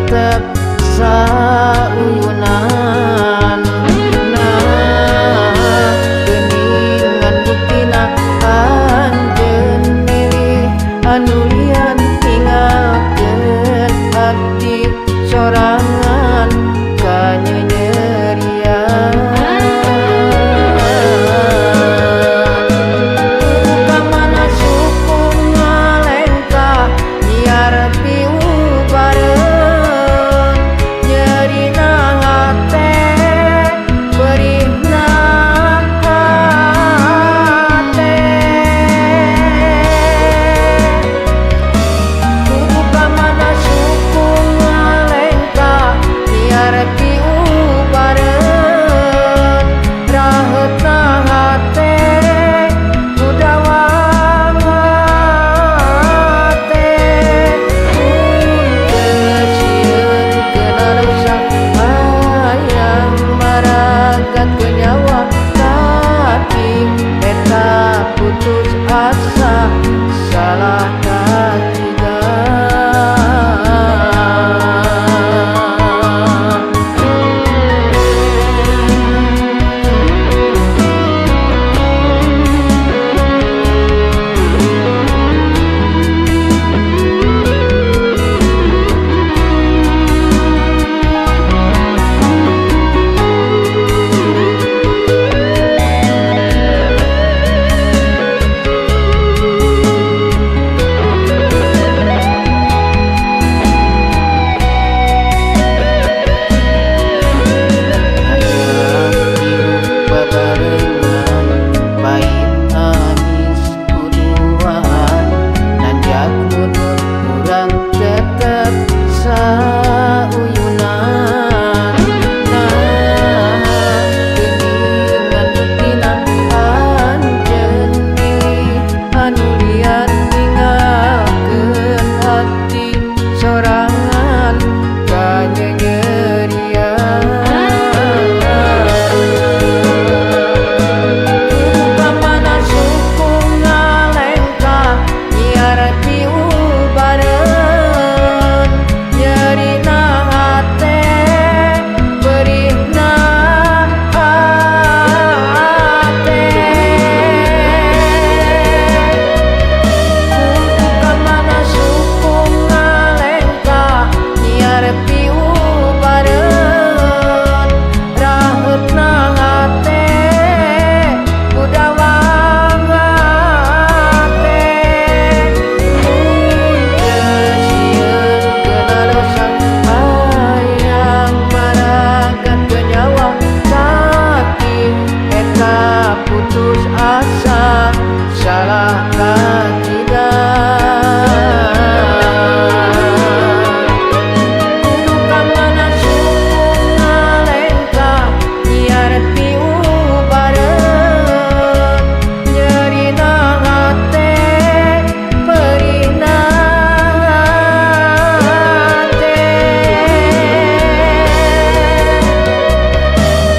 tetep sauyunan. Nah geuningan buktina anjeun milih anu lian tinggalkeun hati sorangan kanyenyerian. Ka mana suku ngalengkah nyiar piubareun nyerina hate perihna hate. Kudu ka mana suku ngalengkah nyiar piubareun raheutna hate kudawang hate. Geus sieun keuna rusak hayang maragat ke nyawa tapi eta putus asa salah katiga. Putus asa salah katiga. Kudu ka mana suku ngalengkah nyiar piubareun nyerina hate perihna hate.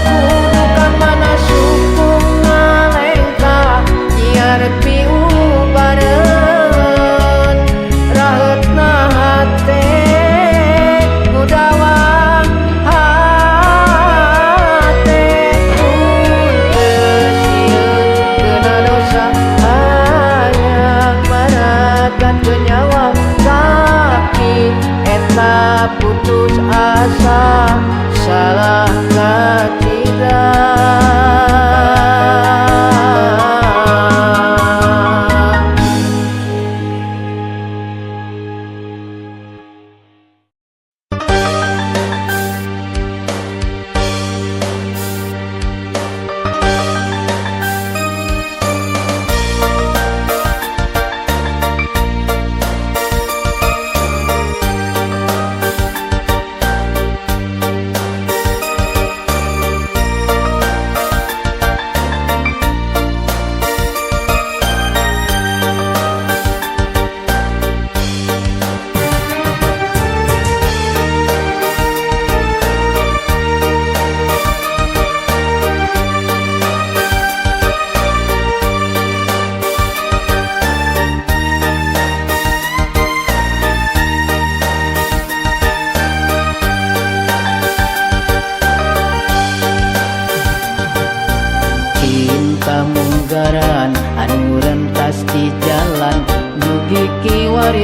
Kudu ka mana suku ngalengkah nyiar piubareun raheutna hate kudawang hate. Geus sieun keuna dosa hayang maragat ke nyawa tapi eta putus asa salah katiga.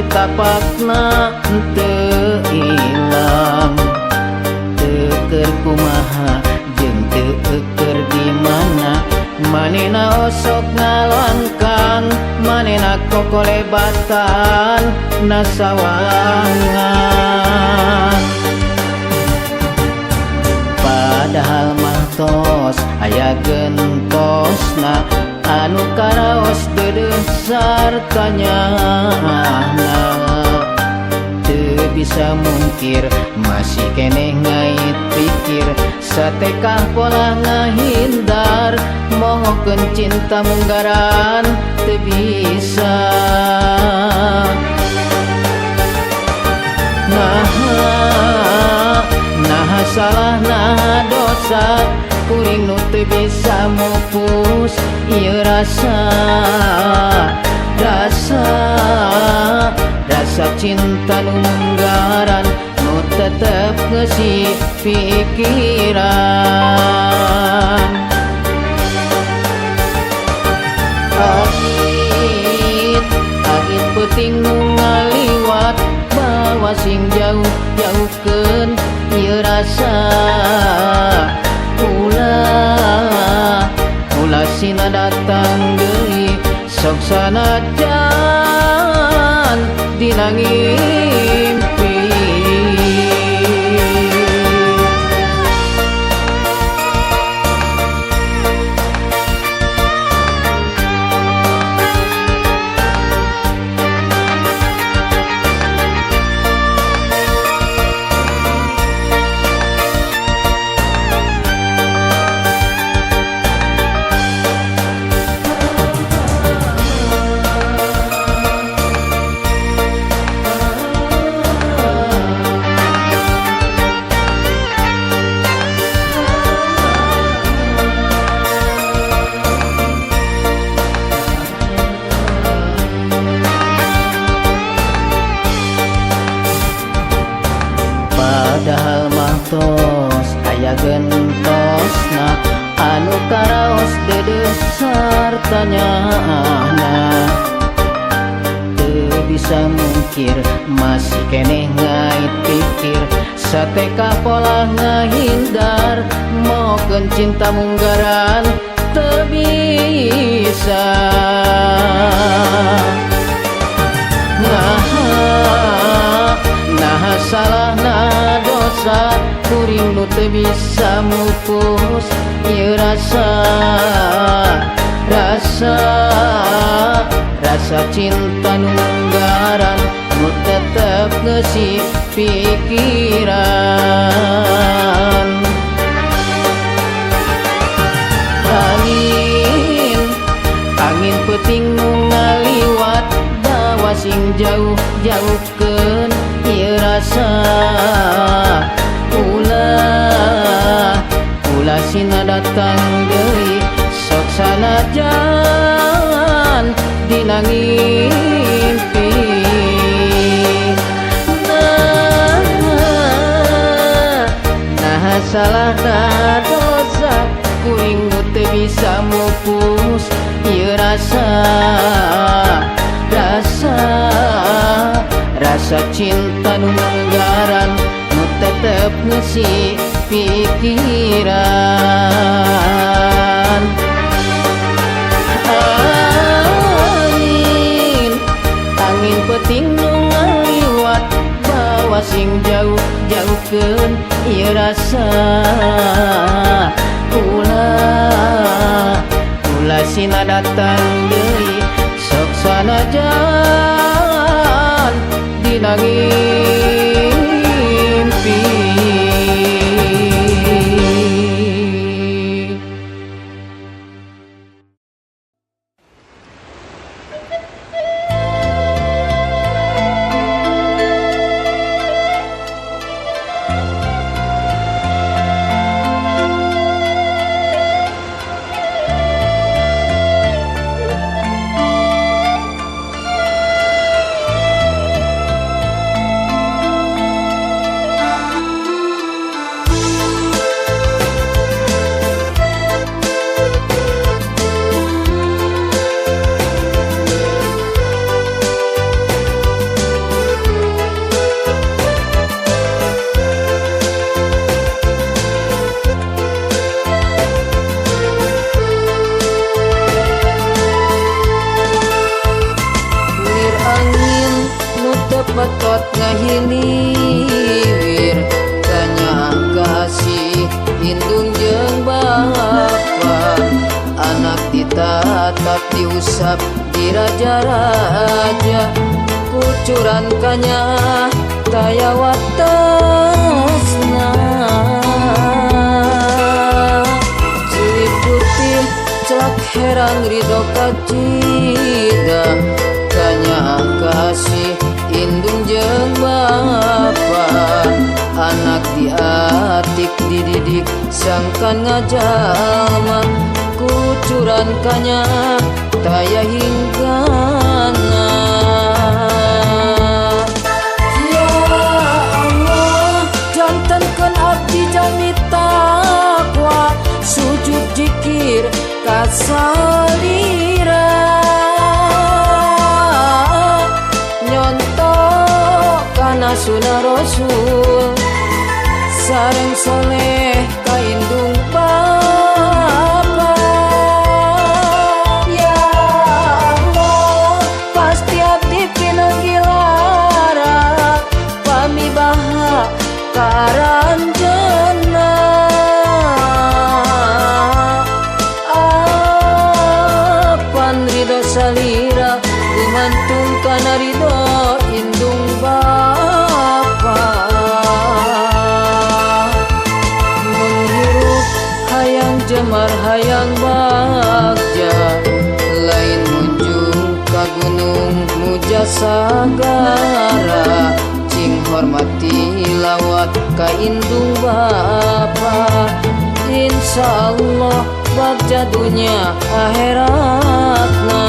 tapakna teu ilang, teu keur kumaha jeung teu keur di mana. Manehna osok ngalangkang, manehna kokolebatan nasawangan. Padahal mah tos aya gentosna anu karaos deudeuh sartanyana. Teu bisa mungkir masih keneh ngait pikir, satekah pola ngahindar mohokeun cinta munggaran teu bisa. Nah salah nah dosa kuring nu teu bisa mupus ieu rasa cinta nu munggaran nu tetep ngeusi pikiran. Angin peuting nu ngaliwat bawa sing jauh-jauhkeun ieu rasa. Ulah sina datang deui sok sanajan dina ngimpi. Padahal mah tos aya gentosna anu karaos deudeuh sartanyana. Teu bisa mungkir masih keneh ngait pikir, satekah pola ngahindar mohokeun cinta munggaran teu bisa. Nah salah nah dosa kuring nu teu bisa mupus ieu rasa cinta nu munggaran nu tetep ngeusi pikiran. Angin peuting nu ngaliwat bawa sing jauh-jauhkeun ieu rasa. Ulah sina datang deui sok sanajan dina ngimpi. Nah salah nah dosa kuring nu teu bisa mupus ieu rasa cinta nu munggaran nu tetep ngeusi pikiran. Angin peuting nu ngaliwat bawa sing jauh-jauhkeun ieu rasa. Ulah sina datang deui sok sanajan dina ngimpi. diusap di raja-raja kucuran kanya taya watasna cili putih celak herang ridho kacida kanya kasih indung jeung bapa anak diatik dididik sangkan ngajalma kucuran kanya taya hinggana ya Allah jantenkeun abdi jami takwa sujud zikir kasalira nyontok kana sunah rasul sareng soleh ka indung bapa ya Allah pasti abdi pinanggi lara pamibaha karanjana apan ridho salira gumantung kana ridho indung bapa Jemar hayang bagja lain munjung ka gunung Mujasagara cing hormati lawat ka indung bapa insyaallah bagja dunya akhiratna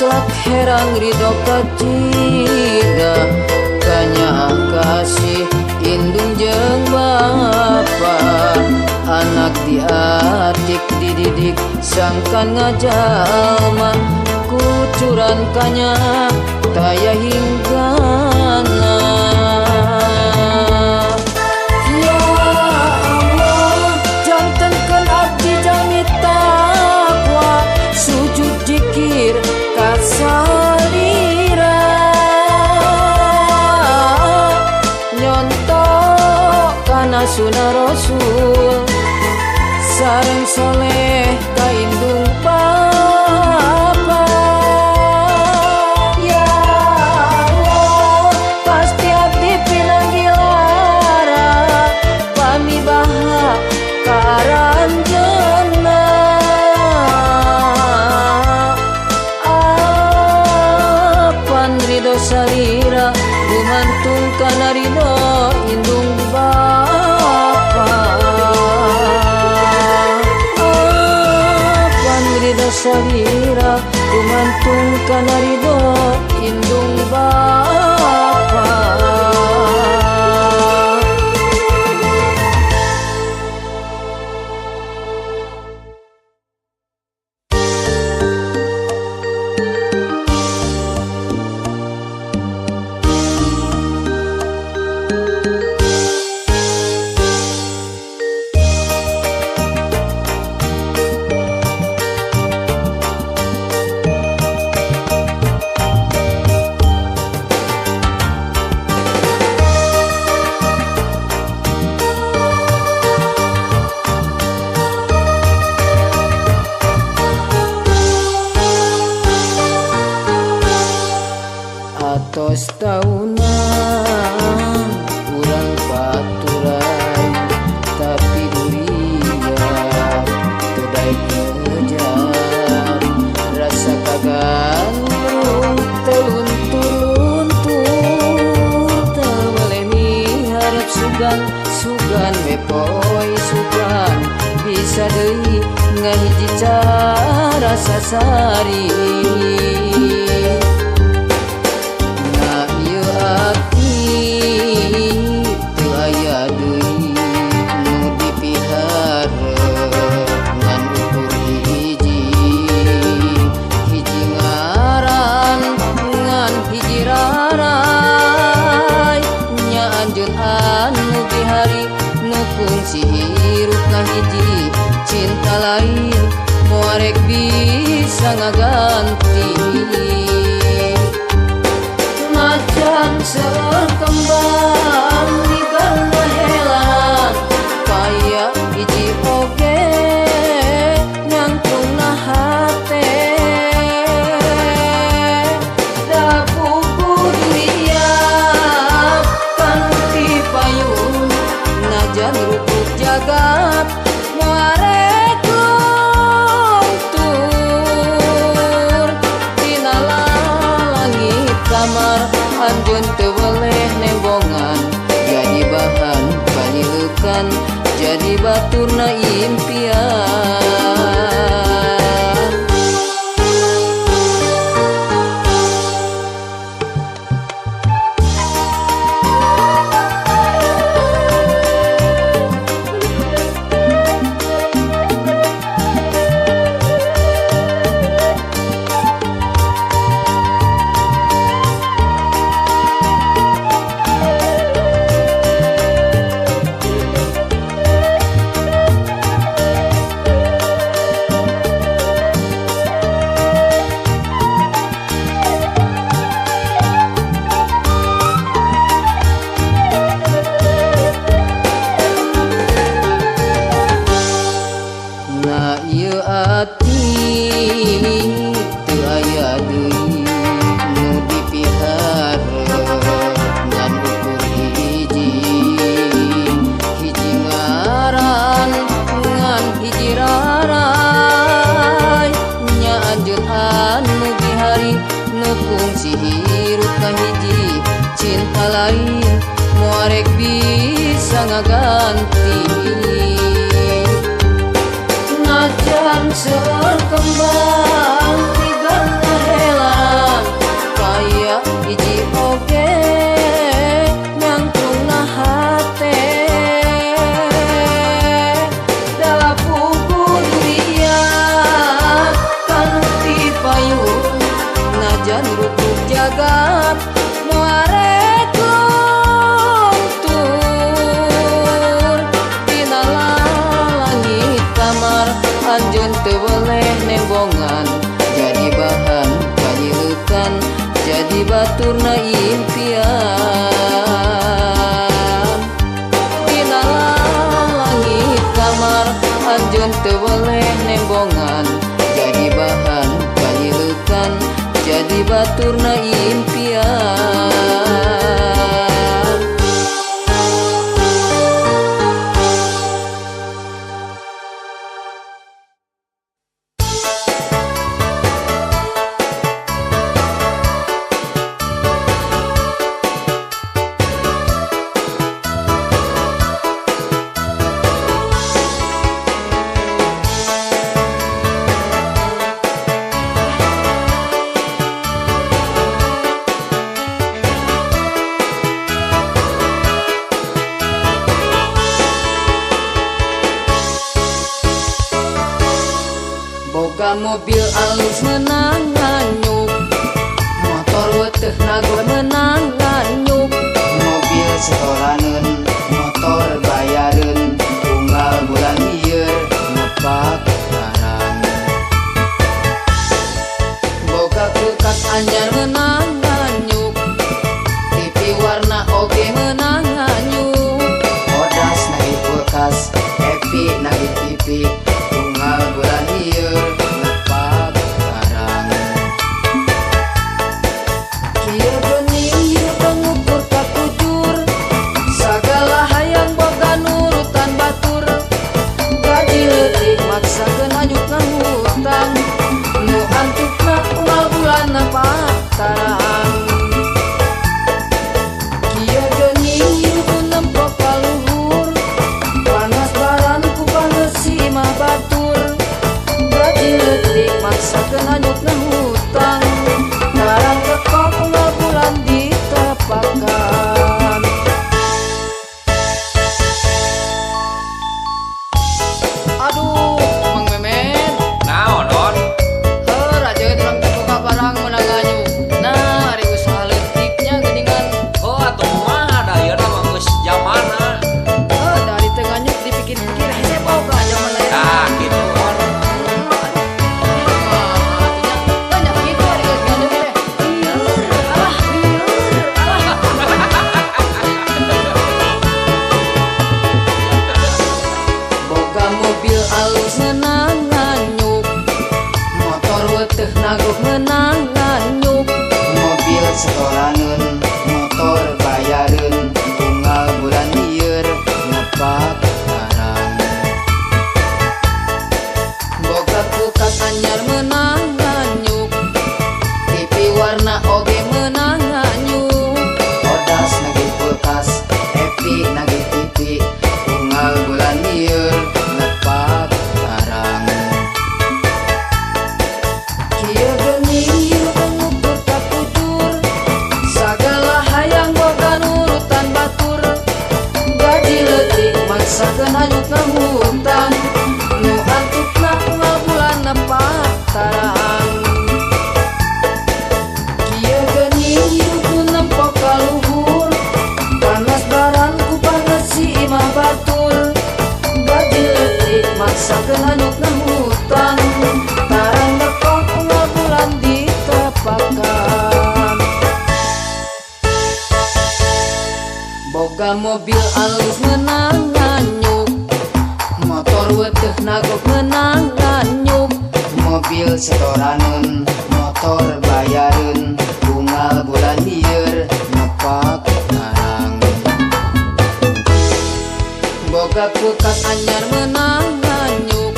celak herang ridho kacida kanya kasih indung jeung bapa anak diatik dididik sangkan ngajalma kucuran kanya taya hinggana ya Allah jantenkeun abdi jami takwa sujud zikir kasalira nyontok kana sunah rasul sareng soleh ka indung bapa ya Allah pasti abdi pinanggi lara pamibaha karanjana ridho salira gumantung kana ridho indung bapa apan ridho salira gumantung kana ridho indung bapa atos taunan urang baturan tapi duriga kedai kejar rasa kagandung teluntur-luntur teweleh miharap sugan we poe sugan bisa deui ngahiji cara sasari. Na ieu ati teu aya deui nu dipihara ngan ukur hiji ngaran ngan hiji rarai nya anjeun anu bihari nu kungsi hirup ngahiji cinta lain moarek bisa ngaganti. Macan sekembang di garna helan kaya hiji oge nyangkung na hate da kuku duriap kanu ti payun najan rukuk jagat moarek luntur tina langit kamar anjeun teu boleh nembongan jadi bahan panyeukan jadi baturna impian. Cinta lain moarek bisa ngaganti. Najan sekembang di garna helan kaya hiji oge nyangkung na hate da kuku durian kanu ti payun najan rukuk jagat moarek luntur tina langit kamar anjeun teu boleh nembongan jadi bahan panyeukan jadi baturna impian. Tina langit kamar anjeun teu boleh nembongan jadi bahan panyeukan jadi baturna impian. Boga mobil alus meunang nganyuk motor weuteuh nago meunang nganyuk mobil setoraneun motor bayareun unggal bulan lieur nepak barang. Boga kulkas anyar meunang nganyuk TV warna oge meunang nganyuk odas nagi kulkas happy nagi TV unggal bulan lieur nepak barang. Kieu geuning hirup pengukur kakujur sagala hayang boga nurutan batur gaji leutik maksakeun hanyut ngahutang nu antukna unggal bulan nepak tarang. Kieu geuning hirup nempok kaluhur panas baran ku paneusi mah alus menang nganyuk, motor weteuh nagok menang nganyuk, mobil setorangeun motor bayareun tunggal bulan lieur nepak barang. Boga kulkas anyar menang nganyuk, TV warna oge menang nganyuk, odas nage kulkas, happy nage TV tunggal bulan lieur nepak barang. Kieu geuning ieu pengukur kapujur, sagala hayang boga nurutan batur, gaji leutik maksakeun hanyut ngahutang, nu antukna unggal bulan nepak tarang. Kieu geuning ieu ku nempok ka luhur, panas baran ku panas si imah batur, gaji leutik maksakeun hanyut ngahutang, tarang depok unggal bulan ditepakan. Boga mobil alus menang nganyuk, motor weteuh nagok menang nganyuk, mobil setoranun motor bayareun tunggal bulan lieur nepak barang. Boga kulkas anyar menang nganyuk,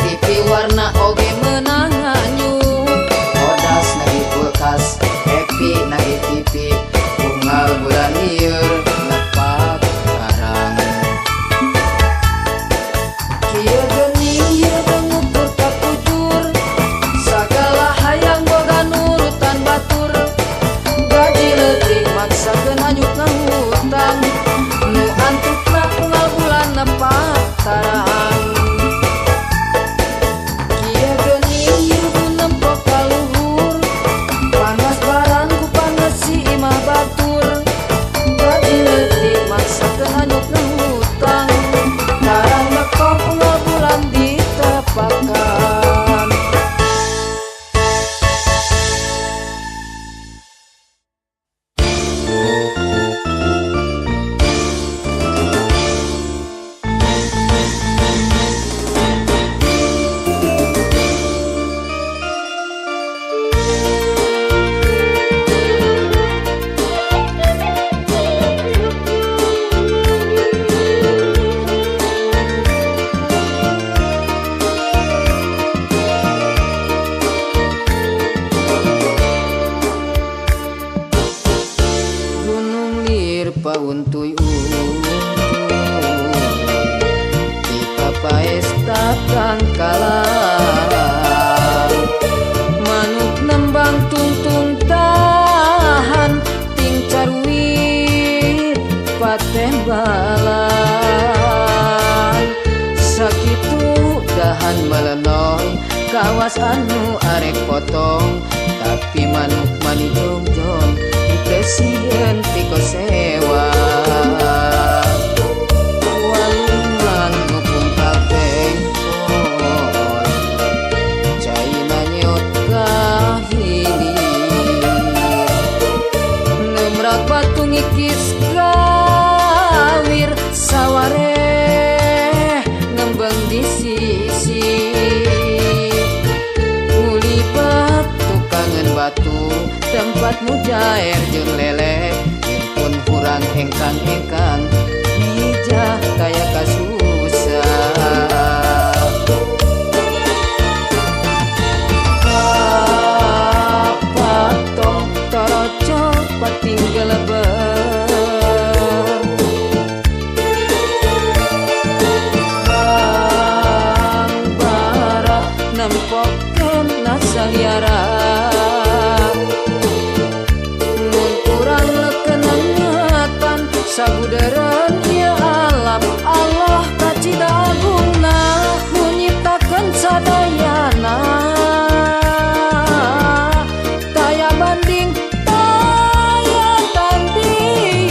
TV warna oge menang nganyuk, odas nage kulkas, happy nage TV tunggal bulan lieur nepak barang. Kieu geuning ieu pengukur kapujur, sagala hayang boga nurutan batur, gaji leutik maksakeun hanyut ngahutang, nu antukna unggal bulan nepak tarang. Kieu geuning ieu ku nempok ka luhur, panas baran ku panas si imah batur, gaji leutik maksakeun hanyut ngahutang, tarang nekok unggal bulan ditepakan. Gunung lir pauntuy di papaesta tangkalan, manuk nembang tungtung tahan ting carwit patembalan, sakitu dahan melenoy kawas anu arek potong, tapi manuk mani jongjong presiden tiko sewa. Walungan ngupung kaltengkol, caina nyeot kahilir, ngemrak batu ngikis gawir sawareh ngembang di sisi, ngulibat tukangan batu tempat mujair jeung lele, pun kurang engkang-engkang hijah kaya kasusah. Kapatong toroco patinggal bang, bang bara nempokeun nasaliara, sabudaran ieu alam Allah kacida agungna, munyiptakeun sadayana, taya banding taya tanding.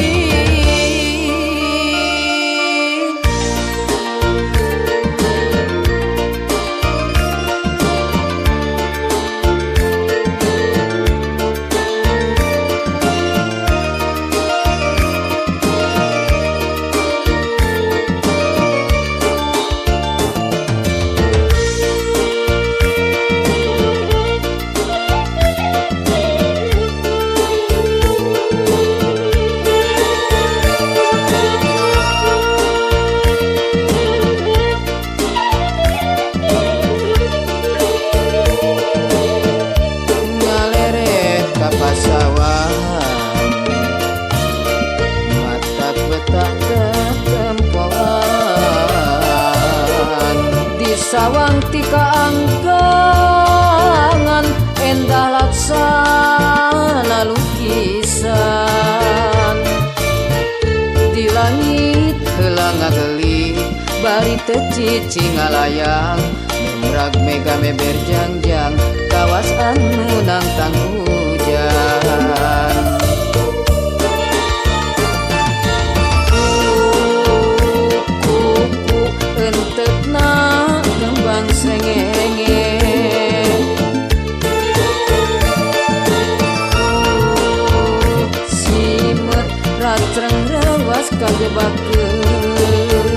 sawang ti kaanggangan endah laksana lukisan di langit heula ngageli bari teu cicing ngalayang murag mega meber jangjang kawas anu nangtang hujan kuku enteutna kembang sengenge simet ratreng rewas kajebakeun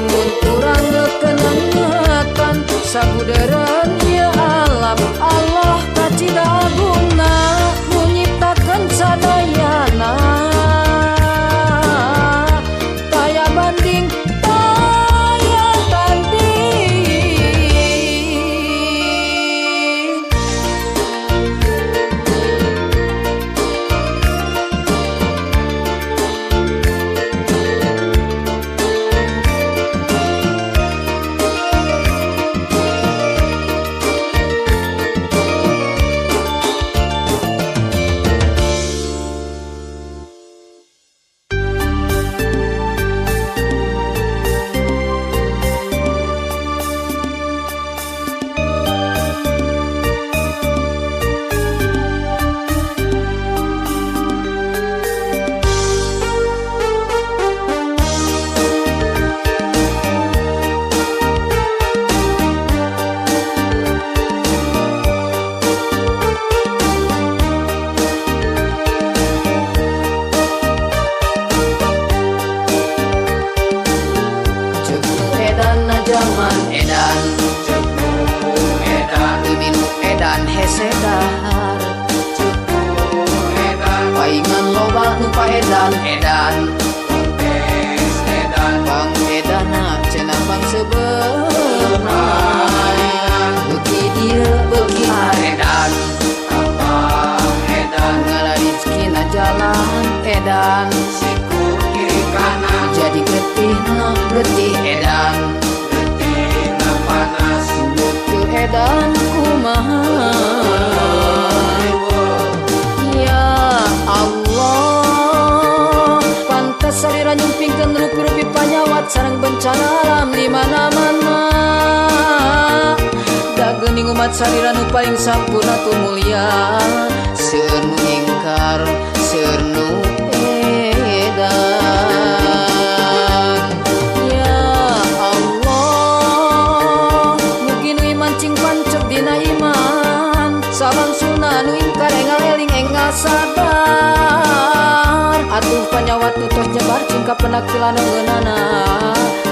mun kurang kekenanyatan sabudaran ya alam Allah kacida agungna nu nyiptakeun sadayana taya banding taya tanding zaman edan cepu edan minu edan hese dahar cepu edan paingan loba nu paedan edan kontes edan bang edana cenah bang sebeuna beuki dieu beuki edan apa edan ngalarizkina jalan edan siku kiri kanan jadi getihna getih edan edan kumaha ya Allah pantas sarira nyumpingkeun rupi-rupi panyawat sareng bencana alam di mana-mana da geuning umat sarira nu paling sampurna tu mulia seueur nu ingkar seueur nu edan ya Allah mancing pancep dina iman salam sunah nu ingkar engal eling engal sadar atuh panyawat nu tos nyebar cingka penaktilan ngeunana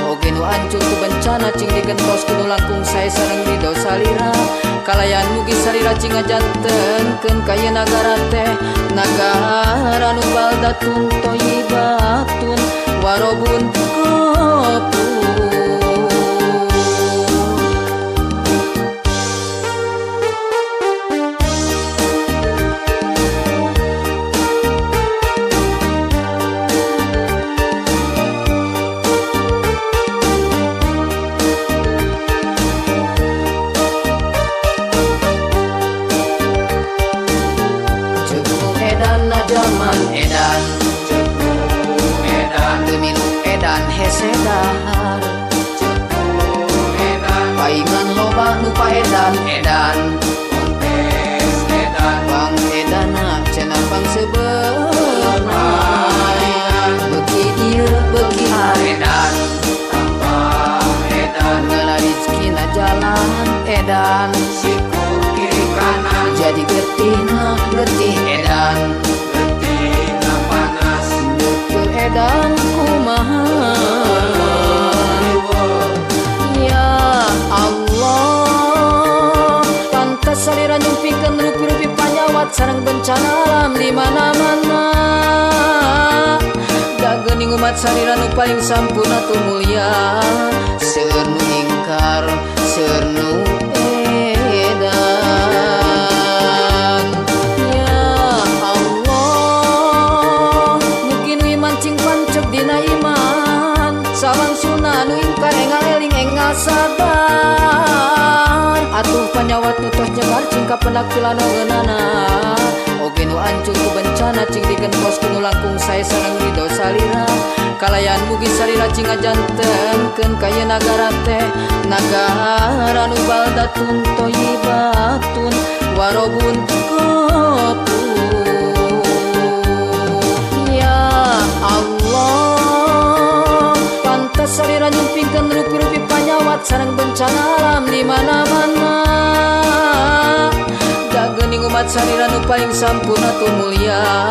oge nu ancur tu bencana cing digentos kudu langkung sae sareng ridho salira kalayan mugi salira cing ngajantenkeun ka ieu nagara teh nagara nu baldatun thayyibatun warobun ghafur zaman edan cepu edan minu edan hese dahar cepu edan paingan loba nu paedan edan kontes edan bang edana cenah bang sebeuna beuki dieu beuki edan tambah edan ngalarizkina jalan edan siku kiri kanan jadi getihna getih edan edan kumaha ya Allah pantas salira nyumpingkeun rupi-rupi panyawat sareng bencana alam di mana-mana da geuning umat salira nu paling sampurna tu mulia seueur nu ingkar seueur nu edan ya Allah mugi nu mancing pancep dina iman salam sunah nu ingkar engal eling engal sadar atuh panyawat nu tos nyebar cingka penaktilan ngeunana oge nu ancur ku bencana cing digengkos ku nu langkung sae sareng ridho salira kalayan mugi salira cing ngajantenkeun ka ieu nagara teh nagara nu baldatun thayyibatun warobun ghafur ya Allah pantes salira nyumpingkeun rupi-rupi panyawat sareng bencana alam di mana-mana geuning umat salira nu paling sampurna tur mulia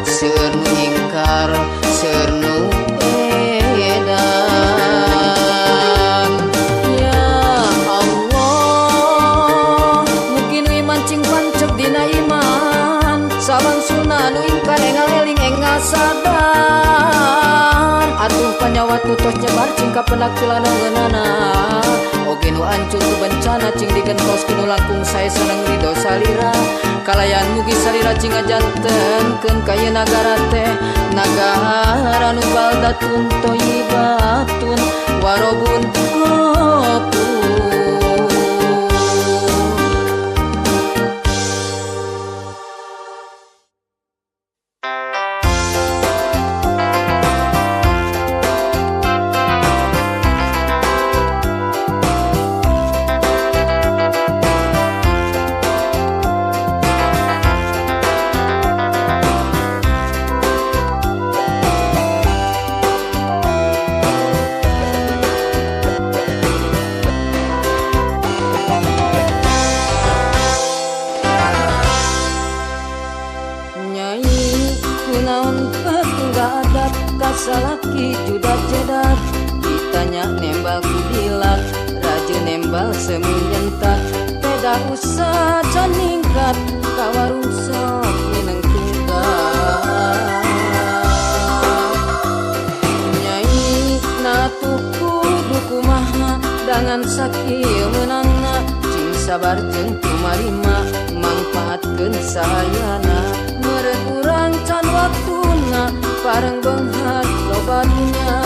seueur nu ingkar seueur nu edan ya Allah mungkin nu iman cing pancep dina iman sabangsuna nu ingkar engal eling engal sadar atuh panyawat nu tos nyebar cingka penaktilan ngeunana oge nu ancur ku bencana cing digengkos ku nu langkung sae sareng ridho salira kalayan mugi salira cing ngajantenkeun ka ieu nagara teh nagara nu baldatun thayyibatun warobun ghafur salaki judat jedat ditanya nembal ku dilat raja nembal semi nyentak peda usah can ningkat ka warung sok mineng tunggal nyai natuku duku maha dengan sakieu meunangna cing sabar jeung kumarima mangpaatkeun sayana meureun urang can waktuna pareng beunghar lobadunya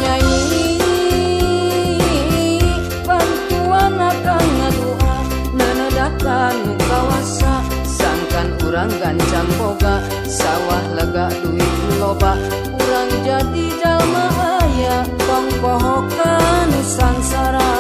nyai bantuan akang ngadua nenedakan nu kawasa sangkan urang gancang boga sawah lega duit loba urang jadi jalma aya pangpohokan sangsara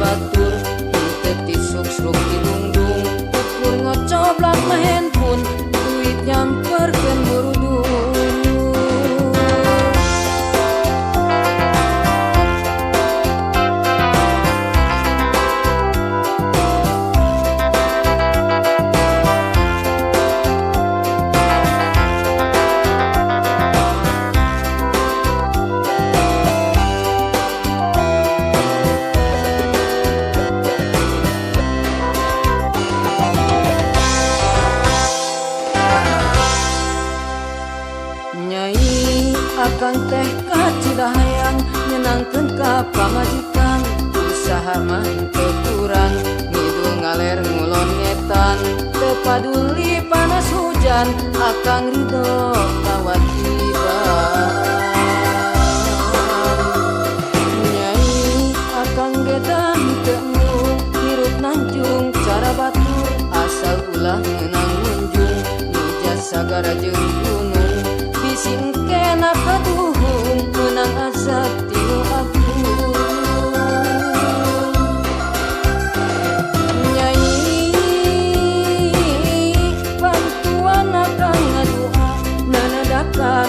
batur henteu tisuk-suk didungdung ukur ngocoblak mah handphone duit nyamperkeun buru-buru akang teh kacidahayang nyenangkeun ka pamajikan usaha mah teu kurang ngidul ngaler ngulon ngetan teu paduli panas hujan akang ridho kawajiban nyai akang gedan teu hirup nanjung cara batur asal ulah meunang munjung nu jasa sagara jeung gunung bisingkena kaduhung menang azab tinu agung nyanyi bantuan akang ngadua nanadakan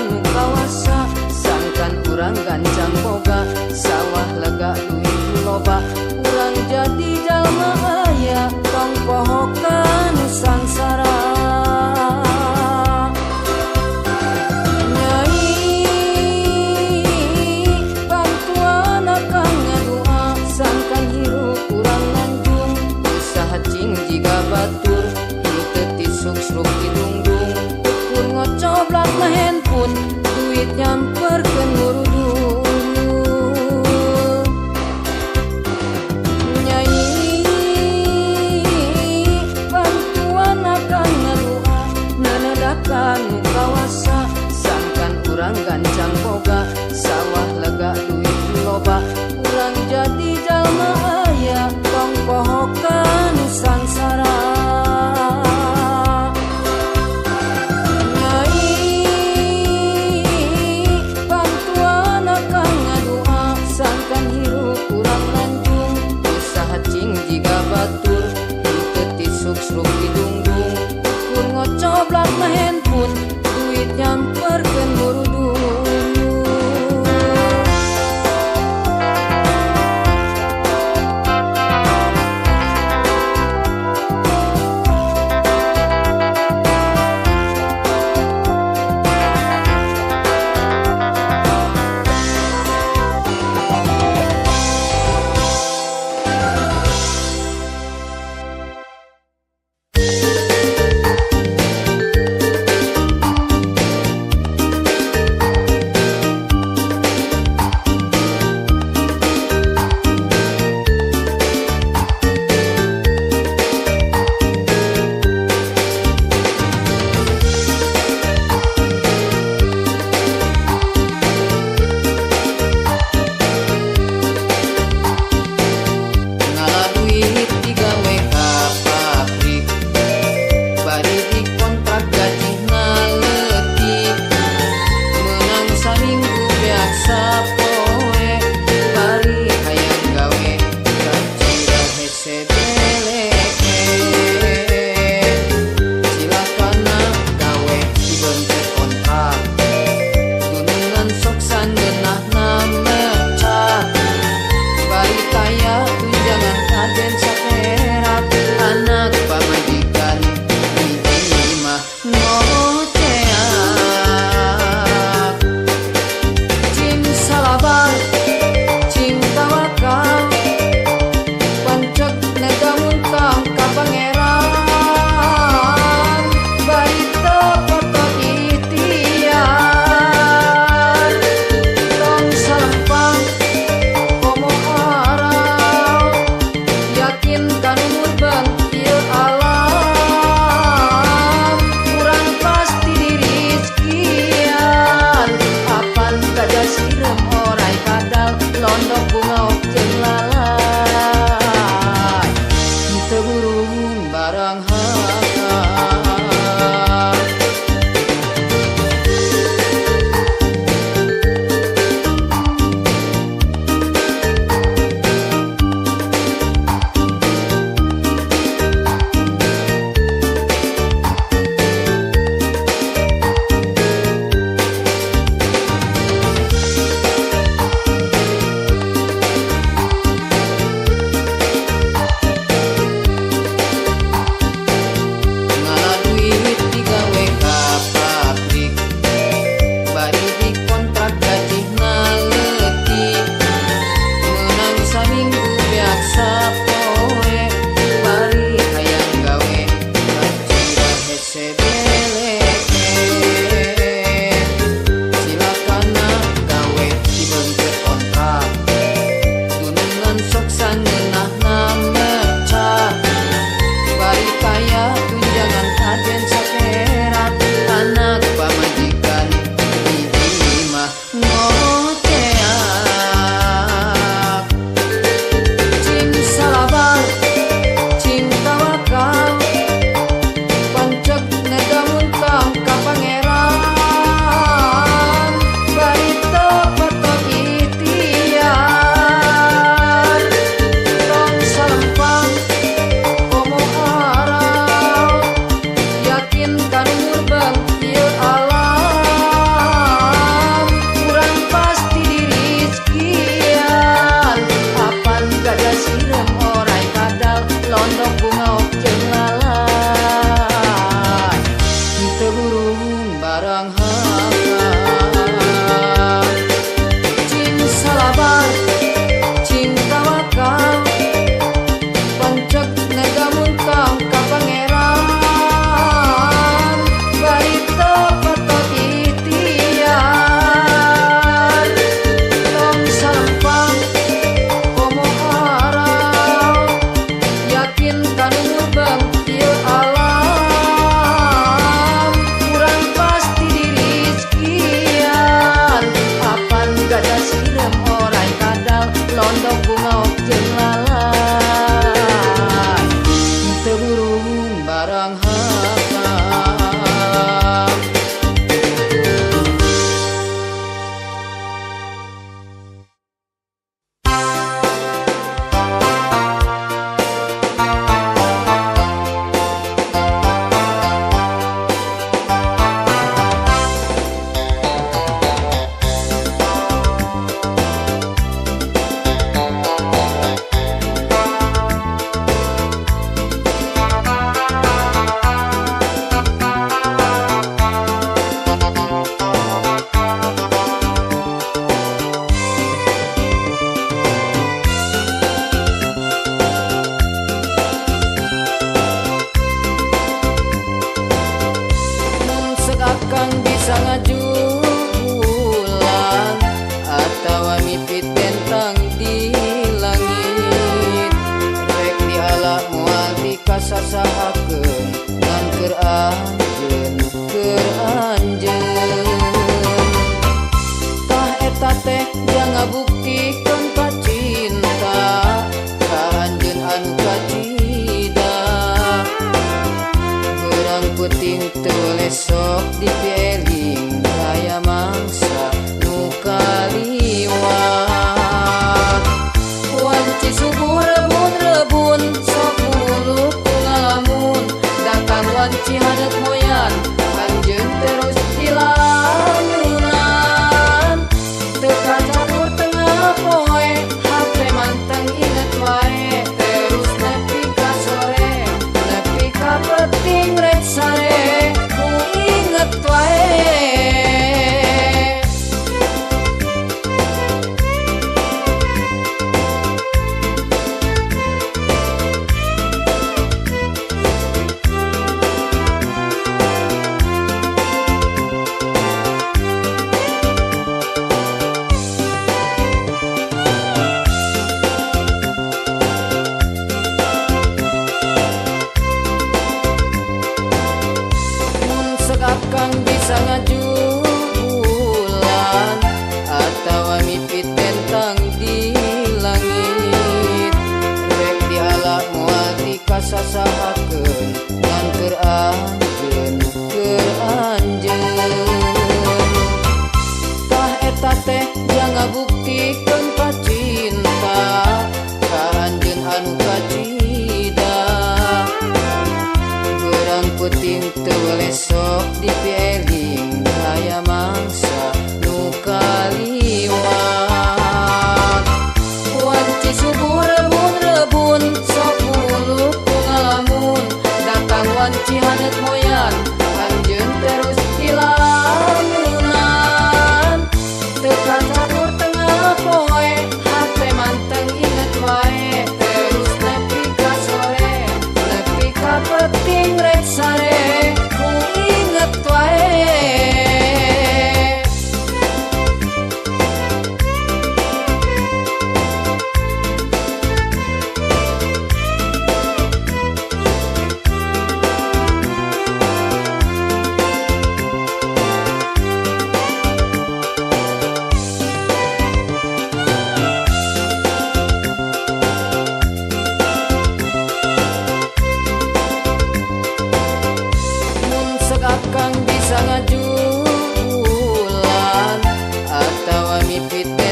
sapoe bari hayang gawe kacira hese beleke silakana gawe dibeunkeun kontrak tunungan sok sangeunah mecat bari kaya tunjangan agen saperak anak pamajikan hiji mah ngoceak cing salabar cing tawakal pancek negamuntang ka pangeran bari teu foto ikhtiar tong salempang komo aral yakin kanu murbang ieu alam kurang pasti dirizkian apan gajah sirem orai kadal londok bunga jeung lalai teu burung barang hakal ngala duit digawe ka pabrik bari dikontrak gaji naleutik meunang saminggu beak sapoe bari hayang gawe kacira hese beleke silakana gawe dibeunkeun kontrak tunungan sok sangeunah mecat bari kaya tunjangan agen saperak anak pamajikan hiji mah ngoceak cing salabar cing tawakal pancek negamuntang ka pangeran bari teu foto ikhtiar tong salempang komo aral yakin kanu murbang ieu alam kurang pasti dirizkian apan gajah sirem orai kadal londok bunga jeung lalai teu burung barang hakal cing salabar cing tawakal pancek negamuntang ka pangeran bari teu foto ikhtiar tong salempang komo aral yakin kanu murbang ieu alam kurang pasti dirizkian apan gajah sirem orai kadal londok bunga jeung lalai teu burung barang hakal mun seakan bisa ngajulan atawa mimpi tentang di langit rek dihala moal dikasasahakeun ngan keur anjeun tah eta teh jang ngabuktikeun pacinta ka anjeun anu kacida urang puting tulis sok dipieling kaya mangsa nu kali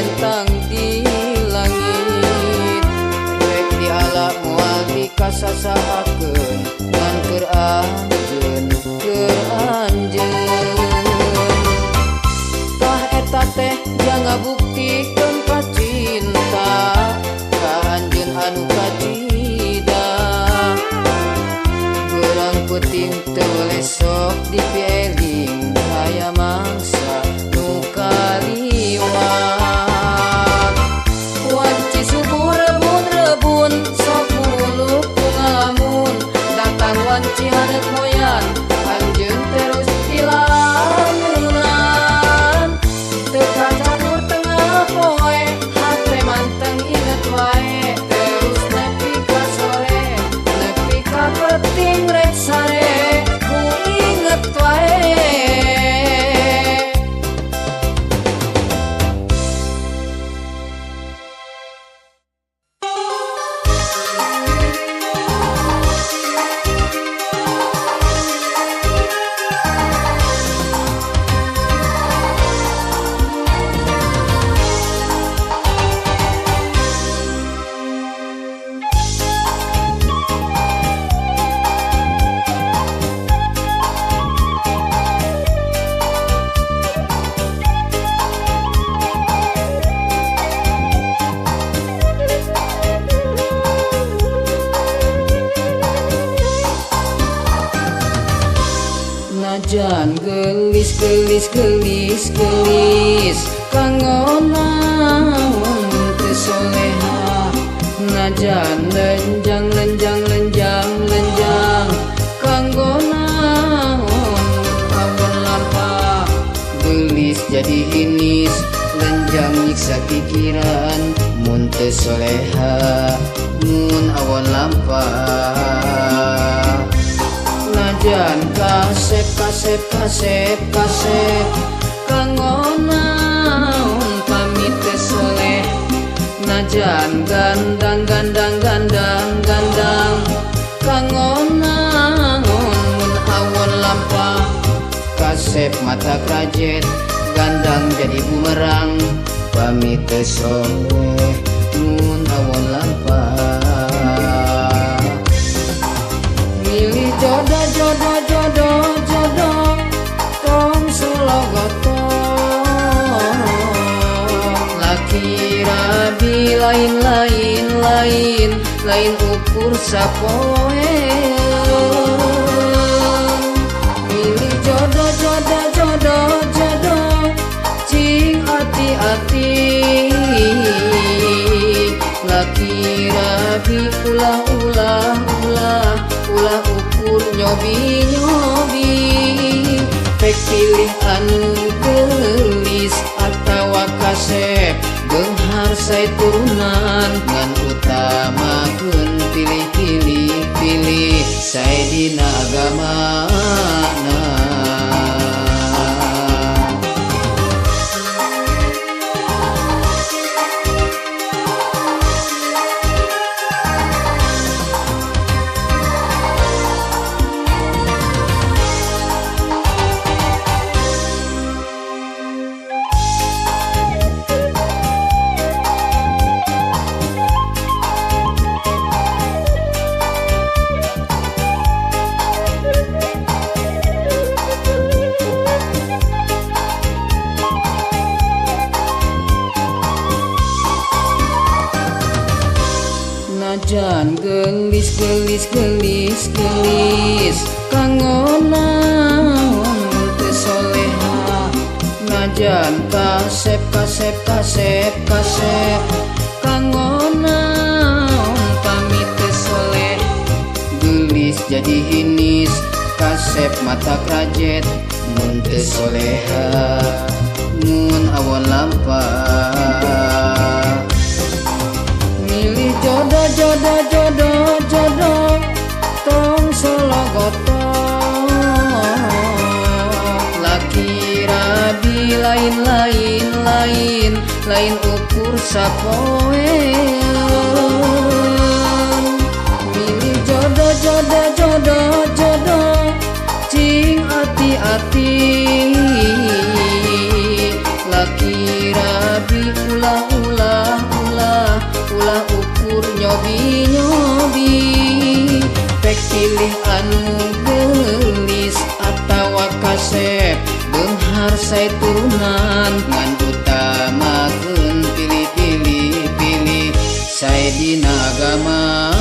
bentang di langit rek di alam moal dikasasahakeun ngan keur anjeun tah eta teh janga buktikeun ka cinta ka anjeun anu kacida geurang peuting teu lesok dipieling aya mangsa nu kaliwat wanci subuh rebun-rebun sok muluk ku ngalamun datang wanci hanet moyan anjeun terus dilamunan teka catur tengah poe hate manteng inget wae terus nepi ka sore nepi ka peuting rek sare ku inget wae. Najan gelis kanggo naon teu soleha najan lenjang kanggo naon awan lampah gelis jadi inis lenjang nyiksa pikiran mun teu soleha mun awan lampah najan kasep kanggo naon pamit teu soleh najan gandang kanggo naon mun awan lampah kasep mata krajet gandang jadi bumerang pamit teu soleh mun awan lampah milih jodoh tong sulogotok laki rabi lain ukur sapoe milih jodoh cing hati-hati laki rabi ulah ukur nyobi pek pilih anu gelis atawa kasep beunghar sae turunan ngan utamakeun pilih sae dina agamana. Najan gelis kanggo naon teu soleha najan kasep kanggo naon pamit teu soleh gelis jadi inis kasep mata krajet mun teu soleha mun awan lampah milih jodoh tong sologotok laki rabi lain ukur sapoe milih jodoh cing hati-hati laki rabi ulah ukur nyobi pek pilih anu gelis atawa kasep beunghar sae turunan ngan utamakeun pilih sae dina agama